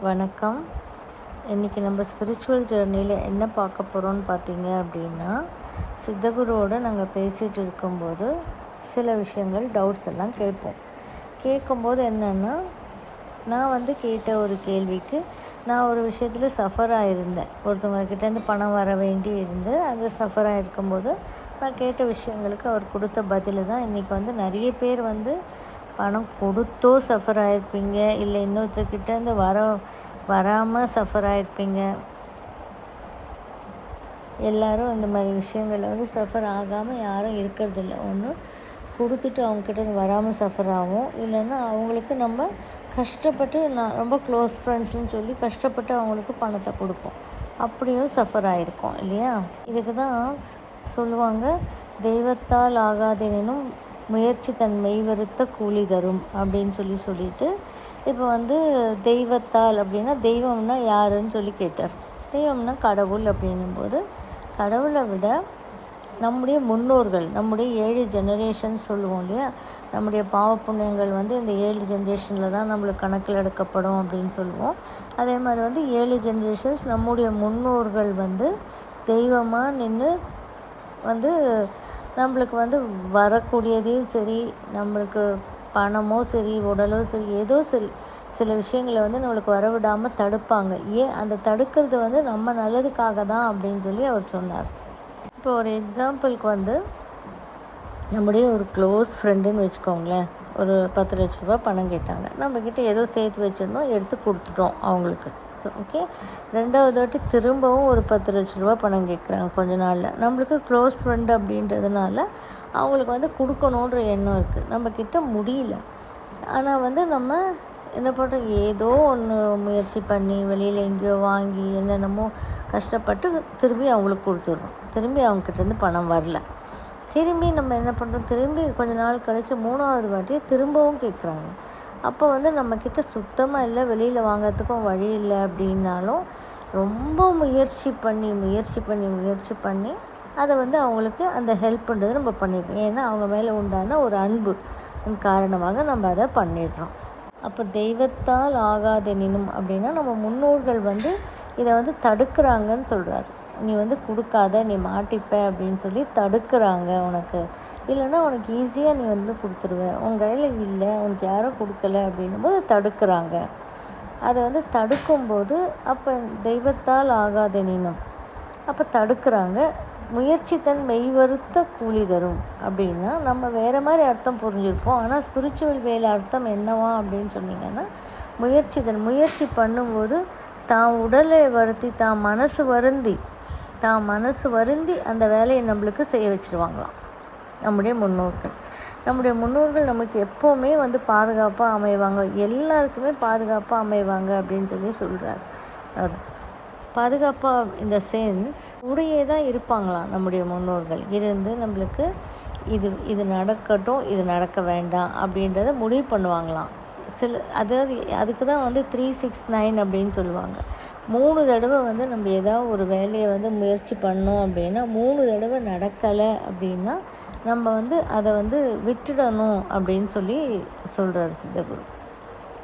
வணக்கம். இன்றைக்கி நம்ம ஸ்பிரிச்சுவல் ஜேர்னியில் என்ன பார்க்க போகிறோன்னு பார்த்தீங்க அப்படின்னா, சித்தகுருவோடு நாங்கள் பேசிகிட்டு இருக்கும்போது சில விஷயங்கள் டவுட்ஸ் எல்லாம் கேட்கும்போது என்னென்னா, நான் கேட்ட ஒரு கேள்விக்கு நான் ஒரு விஷயத்தில் சஃபர் ஆகிருந்தேன். ஒருத்தவங்கக்கிட்டேருந்து பணம் வர வேண்டி இருந்து அந்த சஃபர் ஆகிருக்கும்போது நான் கேட்ட விஷயங்களுக்கு அவர் கொடுத்த பதில் தான் இன்றைக்கி நிறைய பேர் பணம் கொடுத்தோ சஃபர் ஆகிருப்பீங்க, இல்லை இன்னொருத்தர்கிட்டேருந்து வராமல் சஃபர் ஆகிருப்பீங்க. எல்லோரும் இந்த மாதிரி விஷயங்களில் சஃபர் ஆகாமல் யாரும் இருக்கிறதில்ல. ஒன்று கொடுத்துட்டு அவங்கக்கிட்ட வராமல் சஃபர் ஆகும், இல்லைன்னா அவங்களுக்கு நம்ம கஷ்டப்பட்டு நான் ரொம்ப க்ளோஸ் ஃப்ரெண்ட்ஸ்னு சொல்லி கஷ்டப்பட்டு அவங்களுக்கு பணத்தை கொடுப்போம், அப்படியும் சஃபர் ஆகிருக்கோம் இல்லையா. இதுக்கு தான் சொல்லுவாங்க, தெய்வத்தால் ஆகாதெனினும் முயற்சி தன் மெய்வருத்த கூலி தரும் அப்படின்னு சொல்லிட்டு இப்போ தெய்வத்தால் அப்படின்னா தெய்வம்னா யாருன்னு கேட்டார். தெய்வம்னா கடவுள் அப்படின்னும்போது, கடவுளை விட நம்முடைய முன்னோர்கள், நம்முடைய 7 ஜெனரேஷன்ஸ் சொல்லுவோம் இல்லையா. நம்முடைய பாவ புண்ணியங்கள் இந்த 7 ஜென்ரேஷனில் தான் நம்மளுக்கு கணக்கில் எடுக்கப்படும் அப்படின்னு சொல்லுவோம். அதே மாதிரி 7 ஜென்ரேஷன்ஸ் நம்முடைய முன்னோர்கள் தெய்வமாக நின்று நம்மளுக்கு வரக்கூடியதையும் சரி, நம்மளுக்கு பணமோ சரி, உடலோ சரி, ஏதோ சரி, சில விஷயங்களை நம்மளுக்கு வரவிடாமல் தடுப்பாங்க. ஏன் அந்த தடுக்கிறது நம்ம நல்லதுக்காக தான் அப்படின்னு சொல்லி அவர் சொன்னார். இப்போ ஒரு எக்ஸாம்பிளுக்கு நம்முடைய ஒரு க்ளோஸ் ஃப்ரெண்டுன்னு வச்சுக்கோங்களேன். ஒரு 10 லட்ச ரூபா பணம் கேட்டாங்க. நம்மக்கிட்ட ஏதோ சேர்த்து வச்சுருந்தோம், எடுத்து கொடுத்துட்டோம் அவங்களுக்கு. ஸோ ஓகே, 2வது வாட்டி திரும்பவும் ஒரு 10 லட்ச ரூபா பணம் கேட்குறாங்க கொஞ்ச நாளில். நம்மளுக்கு க்ளோஸ் ஃப்ரெண்டு அப்படின்றதுனால அவங்களுக்கு கொடுக்கணுன்ற எண்ணம் இருக்குது, நம்மக்கிட்ட முடியல. ஆனால் நம்ம என்ன பண்ணுறோம், ஏதோ ஒன்று முயற்சி பண்ணி வெளியில் எங்கேயோ வாங்கி என்னென்னமோ கஷ்டப்பட்டு திரும்பி அவங்களுக்கு கொடுத்துட்றோம். திரும்பி அவங்கக்கிட்டேருந்து பணம் வரல. திரும்பி நம்ம என்ன பண்ணுறோம், திரும்பி கொஞ்ச நாள் கழித்து 3வது வாட்டியை திரும்பவும் கேட்குறாங்க. அப்போ நம்மக்கிட்ட சுத்தமாக இல்லை, வெளியில் வாங்கிறதுக்கும் வழி இல்லை அப்படின்னாலும் ரொம்ப முயற்சி பண்ணி அதை அவங்களுக்கு அந்த ஹெல்ப் பண்ணுறது நம்ம பண்ணிடுறோம். ஏன்னா அவங்க மேலே உண்டான ஒரு அன்பு காரணமாக நம்ம அதை பண்ணிடுறோம். அப்போ தெய்வத்தால் ஆகாதெனினும் அப்படின்னா நம்ம முன்னோர்கள் இதை தடுக்கிறாங்கன்னு சொல்கிறாரு. நீ கொடுக்காத, நீ மாட்டிப்ப அப்படின்னு சொல்லி தடுக்கிறாங்க. உனக்கு இல்லைன்னா உனக்கு ஈஸியாக நீ கொடுத்துருவ, உன் கையில் இல்லை, உனக்கு யாரும் கொடுக்கல அப்படின்னும்போது தடுக்கிறாங்க. அதை தடுக்கும்போது அப்போ தெய்வத்தால் ஆகாதெனினும் அப்போ தடுக்கிறாங்க. முயற்சி தன் மெய்வருத்த கூலி தரும் அப்படின்னா நம்ம வேறு மாதிரி அர்த்தம் புரிஞ்சிருப்போம். ஆனால் ஸ்பிரிச்சுவல் வேலை அர்த்தம் என்னவா அப்படின்னு சொன்னீங்கன்னா, முயற்சி பண்ணும்போது தான் உடலை வருத்தி, தான் மனசு வருந்தி அந்த வேலையை நம்மளுக்கு செய்ய வச்சுருவாங்களாம் நம்முடைய முன்னோர்கள். நமக்கு எப்போவுமே பாதுகாப்பாக அமைவாங்க, எல்லாருக்குமே பாதுகாப்பாக அமைவாங்க அப்படின்னு சொல்கிறார். பாதுகாப்பாக இந்த சென்ஸ் கூடயே தான் இருப்பாங்களாம் நம்முடைய முன்னோர்கள். இருந்து நம்மளுக்கு இது நடக்கட்டும், இது நடக்க வேண்டாம் அப்படின்றத முடிவு பண்ணுவாங்களாம். அதாவது அதுக்கு தான் 369 அப்படின்னு சொல்லுவாங்க. 3 தடவை நம்ம ஏதாவது ஒரு வேலையை முயற்சி பண்ணோம் அப்படின்னா, 3 தடவை நடக்கலை அப்படின்னா நம்ம அதை விட்டுடணும் அப்படின்னு சொல்கிறார் சித்தகுரு.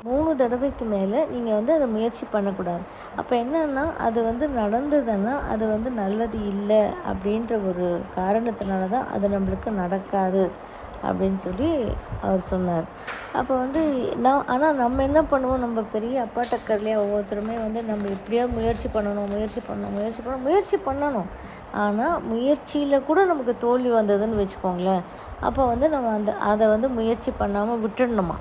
3 தடவைக்கு மேலே நீங்கள் அதை முயற்சி பண்ணக்கூடாது. அப்போ என்னன்னா, அது நடந்ததுன்னா அது நல்லது இல்லை அப்படின்ற ஒரு காரணத்தினால தான் அது நம்மளுக்கு நடக்காது அப்படின்னு அவர் சொன்னார். அப்போ ஆனால் நம்ம என்ன பண்ணுவோம், நம்ம பெரிய அப்பா டக்கர்லேயே ஒவ்வொருத்தருமே நம்ம எப்படியாவது முயற்சி பண்ணணும். ஆனால் முயற்சியில் கூட நமக்கு தோல்வி வந்ததுன்னு வச்சுக்கோங்களேன். அப்போ நம்ம அதை முயற்சி பண்ணாமல் விட்டுடணுமா.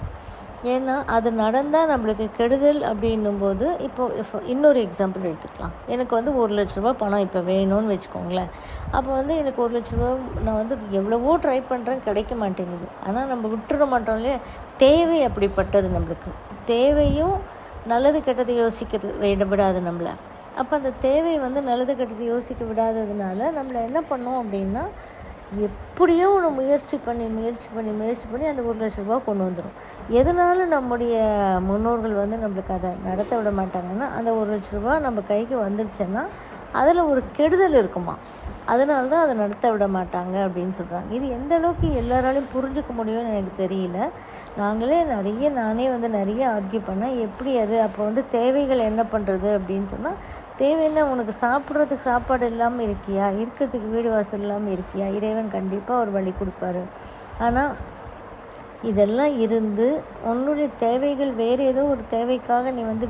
ஏன்னா அது நடந்தால் நம்மளுக்கு கெடுதல் அப்படின்னும்போது, இப்போ இன்னொரு எக்ஸாம்பிள் எடுத்துக்கலாம். எனக்கு 1 லட்ச ரூபா பணம் இப்போ வேணும்னு வச்சுக்கோங்களேன். அப்போ எனக்கு 1 லட்ச ரூபா நான் எவ்வளவோ ட்ரை பண்ணுறேன், கிடைக்க மாட்டேங்குது. ஆனால் நம்ம விட்டுட மாட்டோம் இல்லையா. தேவை அப்படிப்பட்டது, நம்மளுக்கு தேவையும் நல்லது கெட்டது யோசிக்கிறது விடாது நம்மளை. அப்போ அந்த தேவை நல்லது கெட்டது யோசிக்க விடாததுனால நம்மளை என்ன பண்ணோம் அப்படின்னா, எப்படியோ ஒன்று முயற்சி பண்ணி அந்த 1 லட்ச ரூபா கொண்டு வந்துடும். எதனால நம்முடைய முன்னோர்கள் நம்மளுக்கு அதை நடத்த விட மாட்டாங்கன்னா, அந்த 1 லட்ச ரூபா நம்ம கைக்கு வந்துடுச்சுன்னா அதில் ஒரு கெடுதல் இருக்குமா, அதனால தான் அதை நடத்த விட மாட்டாங்க அப்படின்னு சொல்கிறாங்க. இது எந்த அளவுக்கு எல்லாராலையும் புரிஞ்சுக்க முடியும்னு எனக்கு தெரியல. நானே வந்து நிறைய ஆர்கியூ பண்ணேன். எப்படி அது அப்போ வந்து தேவைகள் என்ன பண்ணுறது அப்படின்னு சொன்னால், தேவைன்னா உனக்கு சாப்பிட்றதுக்கு சாப்பாடு இல்லாமல் இருக்கியா, இருக்கிறதுக்கு வீடு வாசல் இல்லாமல் இருக்கியா, இறைவன் கண்டிப்பாக ஒரு வழி கொடுப்பாரு. ஆனால் இதெல்லாம் இருந்து உன்னுடைய தேவைகள் வேறு ஏதோ ஒரு தேவைக்காக நீ வந்து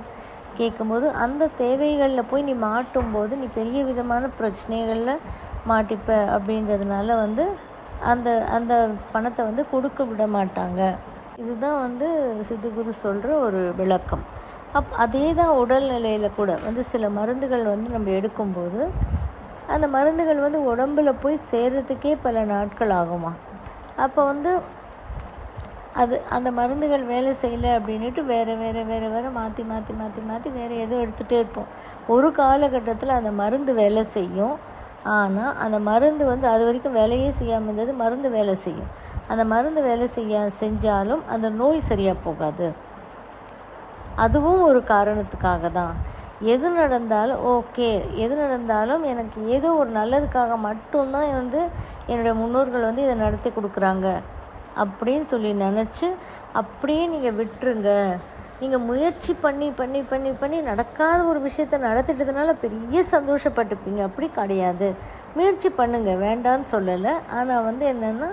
கேட்கும்போது, அந்த தேவைகளில் போய் நீ மாட்டும்போது நீ பெரிய விதமான பிரச்சனைகளில் மாட்டிப்ப. அப்படின்றதுனால வந்து அந்த அந்த பணத்தை வந்து கொடுக்க விட மாட்டாங்க. இதுதான் வந்து சித்தகுரு சொல்கிற ஒரு விளக்கம். அதே தான் உடல்நிலையில் கூட வந்து சில மருந்துகள் வந்து நம்ம எடுக்கும்போது அந்த மருந்துகள் வந்து உடம்பில் போய் சேர்கிறதுக்கே பல நாட்கள் ஆகுமா. அப்போ வந்து அந்த மருந்துகள் வேலை செய்யலை அப்படின்ட்டு வேறு மாற்றி வேறு ஏதோ எடுத்துகிட்டே இருப்போம். ஒரு காலகட்டத்தில் அந்த மருந்து வேலை செய்யும். ஆனால் அந்த மருந்து வந்து அது வரைக்கும் வேலையே செய்யாமல் இருந்தது, மருந்து வேலை செய்யும். அந்த மருந்து வேலை செஞ்சாலும் அந்த நோய் சரியாக போகாது. அதுவும் ஒரு காரணத்துக்காக தான். எது நடந்தாலும் எனக்கு ஏதோ ஒரு நல்லதுக்காக மட்டும்தான் வந்து என்னுடைய முன்னோர்கள் வந்து இதை நடத்தி கொடுக்குறாங்க அப்படின்னு சொல்லி நினச்சி அப்படியே நீங்கள் விட்டுருங்க. நீங்கள் முயற்சி பண்ணி நடக்காத ஒரு விஷயத்தை நடத்திட்டதுனால பெரிய சந்தோஷப்பட்டுப்பீங்க. அப்படி கிடையாது. முயற்சி பண்ணுங்கள், வேண்டான்னு சொல்லலை. ஆனால் வந்து என்னென்னா,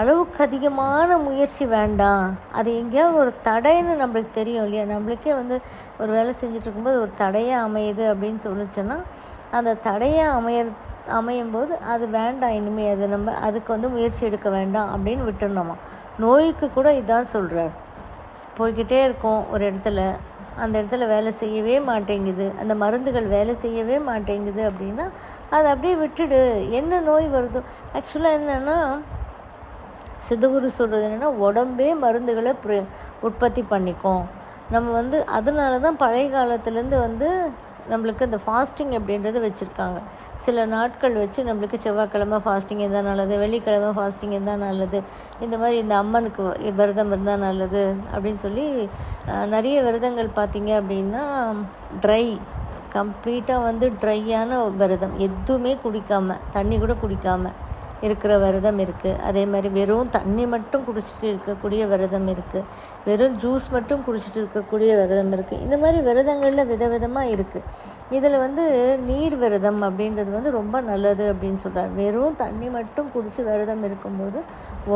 அளவுக்கு அதிகமான முயற்சி வேண்டாம். அது எங்கேயாவது ஒரு தடைன்னு நம்மளுக்கு தெரியும் இல்லையா. நம்மளுக்கே வந்து ஒரு வேலை செஞ்சிட்ருக்கும்போது ஒரு தடையாக அமையுது அப்படின்னு சொல்லிச்சோன்னா, அந்த தடையாக அமையும்போது அது வேண்டாம், இனிமேல் அது நம்ம அதுக்கு வந்து முயற்சி எடுக்க வேண்டாம் அப்படின்னு விட்டுடணுமா. நோய்க்கு கூட இதான் சொல்கிறார். போய்கிட்டே இருக்கோம் ஒரு இடத்துல, அந்த இடத்துல வேலை செய்யவே மாட்டேங்குது, அந்த மருந்துகள் வேலை செய்யவே மாட்டேங்குது அப்படின்னா அதை அப்படியே விட்டுடு. என்ன நோய் வருதோ, ஆக்சுவலாக என்னென்னா சித்தகுரு சொல்கிறது என்னென்னா, உடம்பே மருந்துகளை உற்பத்தி பண்ணிக்கும். நம்ம வந்து அதனால தான் பழைய காலத்துலேருந்து வந்து நம்மளுக்கு இந்த ஃபாஸ்டிங் அப்படின்றது வச்சுருக்காங்க. சில நாட்கள் வச்சு நம்மளுக்கு செவ்வாய்க்கிழமை ஃபாஸ்டிங் இருந்தால் நல்லது, வெள்ளிக்கிழமை ஃபாஸ்டிங் இருந்தால் நல்லது, இந்த மாதிரி இந்த அம்மனுக்கு விரதம் இருந்தால் நல்லது அப்படின்னு சொல்லி நிறைய விரதங்கள் பார்த்திங்க அப்படின்னா கம்ப்ளீட்டாக வந்து ட்ரையான விரதம், எதுவுமே குடிக்காமல், தண்ணி கூட குடிக்காமல் இருக்கிற விரதம் இருக்குது. அதே மாதிரி வெறும் தண்ணி மட்டும் குடிச்சிட்டு இருக்கக்கூடிய விரதம் இருக்குது. வெறும் ஜூஸ் மட்டும் குடிச்சிட்டு இருக்கக்கூடிய விரதம் இருக்குது. இந்த மாதிரி விரதங்களில் விதவிதமாக இருக்குது. இதில் வந்து நீர் விரதம் அப்படின்றது வந்து ரொம்ப நல்லது அப்படின்னு சொல்கிறார். வெறும் தண்ணி மட்டும் குடித்து விரதம் இருக்கும்போது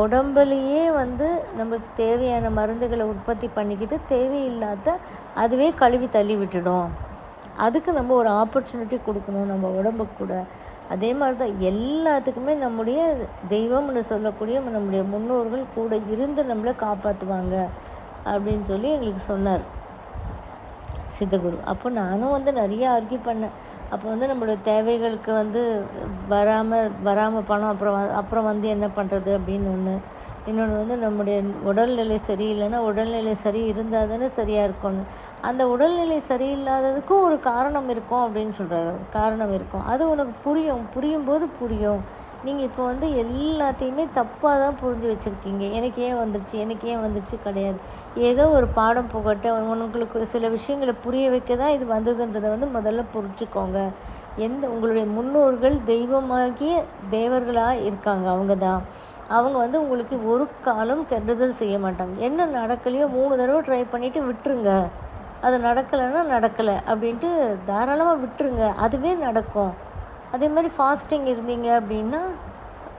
உடம்புலையே வந்து நமக்கு தேவையான மருந்துகளை உற்பத்தி பண்ணிக்கிட்டு தேவையில்லாத அதுவே கழுவி தள்ளி விட்டுடும். அதுக்கு நம்ம ஒரு ஆப்பர்ச்சுனிட்டி கொடுக்கணும் நம்ம உடம்புக்கு கூட. அதே மாதிரி தான் எல்லாத்துக்குமே நம்முடைய தெய்வம்னு சொல்லக்கூடிய நம்முடைய முன்னோர்கள் கூட இருந்து நம்மளை காப்பாற்றுவாங்க அப்படின்னு சொல்லி எங்களுக்கு சொன்னார் சித்தகுரு. அப்போ நானும் வந்து நிறைய ஆர்கியூ பண்ணேன். அப்போ வந்து நம்மளோட தேவைகளுக்கு வந்து வராமல் பணம் அப்புறம் வந்து என்ன பண்ணுறது அப்படின்னு ஒன்று. இன்னொன்று வந்து நம்முடைய உடல்நிலை சரியில்லைன்னா உடல்நிலை சரி இருந்தால் தானே சரியாக இருக்கணும். அந்த உடல்நிலை சரியில்லாததுக்கும் ஒரு காரணம் இருக்கும் அப்படின்னு சொல்கிறாரு. காரணம் இருக்கும், அது உனக்கு புரியும் போது புரியும். நீங்கள் இப்போ வந்து எல்லாத்தையுமே தப்பாக தான் புரிஞ்சு வச்சுருக்கீங்க. எனக்கு ஏன் வந்துருச்சு கிடையாது. ஏதோ ஒரு பாடம் புகட்ட உங்களுக்கு சில விஷயங்களை புரிய வைக்க தான் இது வந்ததுன்றதை வந்து முதல்ல புரிஞ்சுக்கோங்க. உங்களுடைய முன்னோர்கள் தெய்வமாகிய தேவர்களாக இருக்காங்க. அவங்க வந்து உங்களுக்கு ஒரு காலம் கெடுதல் செய்ய மாட்டாங்க. என்ன நடக்கலையோ 3 தடவை ட்ரை பண்ணிவிட்டு விட்டுருங்க. அது நடக்கலைன்னா நடக்கலை அப்படின்ட்டு தாராளமாக விட்டுருங்க, அதுவே நடக்கும். அதே மாதிரி ஃபாஸ்டிங் இருந்தீங்க அப்படின்னா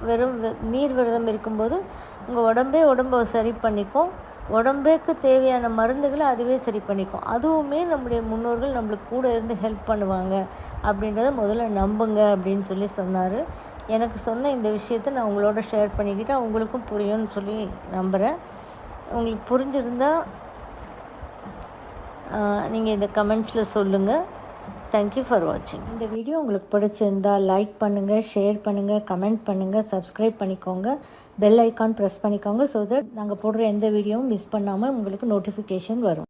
வெறும் நீர் விரதம் இருக்கும்போது உங்கள் உடம்பை சரி பண்ணிக்கும். உடம்புக்கு தேவையான மருந்துகளை அதுவே சரி பண்ணிக்கும். அதுவுமே நம்முடைய முன்னோர்கள் நம்மளுக்கு கூட இருந்து ஹெல்ப் பண்ணுவாங்க அப்படின்றத முதல்ல நம்புங்க அப்படின்னு சொல்லி சொன்னார். எனக்கு சொன்ன இந்த விஷயத்தை நான் உங்களோட ஷேர் பண்ணிக்கிட்டேன். உங்களுக்கும் புரியும்னு சொல்லி நம்புகிறேன். உங்களுக்கு புரிஞ்சிருந்தால் நீங்கள் இந்த கமெண்ட்ஸில் சொல்லுங்கள். தேங்க்யூ ஃபார் வாட்சிங். இந்த வீடியோ உங்களுக்கு பிடிச்சிருந்தால் லைக் பண்ணுங்கள், ஷேர் பண்ணுங்கள், கமெண்ட் பண்ணுங்கள், சப்ஸ்கிரைப் பண்ணிக்கோங்க, பெல் ஐக்கான் ப்ரெஸ் பண்ணிக்கோங்க. ஸோ தட் நாங்கள் போடுற எந்த வீடியோவும் மிஸ் பண்ணாமல் உங்களுக்கு நோட்டிஃபிகேஷன் வரும்.